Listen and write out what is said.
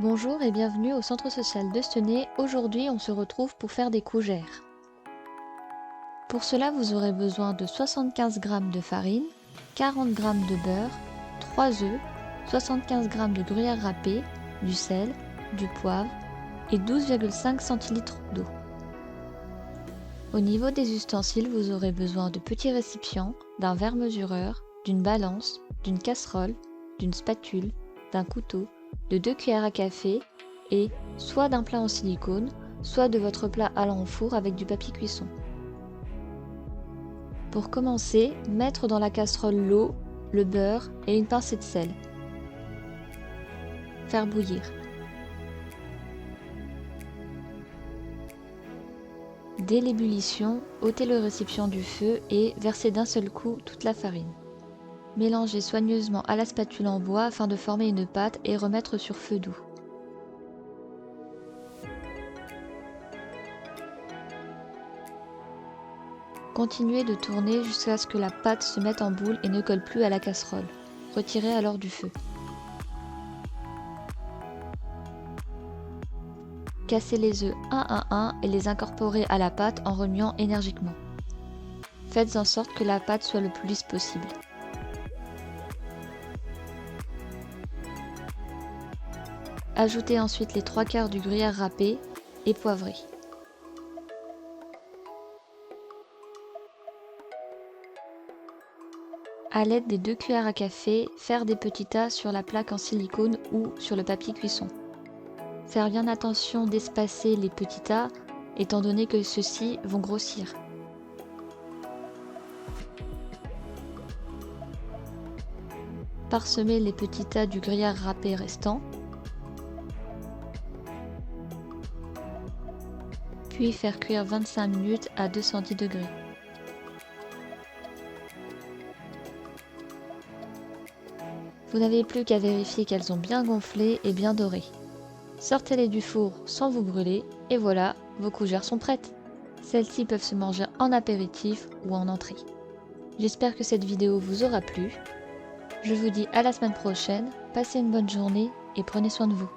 Bonjour et bienvenue au centre social de Stenay. Aujourd'hui, on se retrouve pour faire des cougères. Pour cela, vous aurez besoin de 75 g de farine, 40 g de beurre, 3 œufs, 75 g de gruyère râpée, du sel, du poivre et 12,5 cl d'eau. Au niveau des ustensiles, vous aurez besoin de petits récipients, d'un verre mesureur, d'une balance, d'une casserole, d'une spatule, d'un couteau, de 2 cuillères à café et soit d'un plat en silicone, soit de votre plat allant au four avec du papier cuisson. Pour commencer, mettre dans la casserole l'eau, le beurre et une pincée de sel. Faire bouillir. Dès l'ébullition, ôtez le récipient du feu et versez d'un seul coup toute la farine. Mélangez soigneusement à la spatule en bois afin de former une pâte et remettre sur feu doux. Continuez de tourner jusqu'à ce que la pâte se mette en boule et ne colle plus à la casserole. Retirez alors du feu. Cassez les œufs un à un et les incorporez à la pâte en remuant énergiquement. Faites en sorte que la pâte soit le plus lisse possible. Ajoutez ensuite les 3/4 du gruyère râpé et poivré. À l'aide des 2 cuillères à café, faire des petits tas sur la plaque en silicone ou sur le papier cuisson. Faire bien attention d'espacer les petits tas, étant donné que ceux-ci vont grossir. Parsemer les petits tas du gruyère râpé restant. Puis faire cuire 25 minutes à 210 degrés. Vous n'avez plus qu'à vérifier qu'elles ont bien gonflé et bien doré. Sortez-les du four sans vous brûler et voilà, vos cougères sont prêtes. Celles-ci peuvent se manger en apéritif ou en entrée. J'espère que cette vidéo vous aura plu. Je vous dis à la semaine prochaine, passez une bonne journée et prenez soin de vous.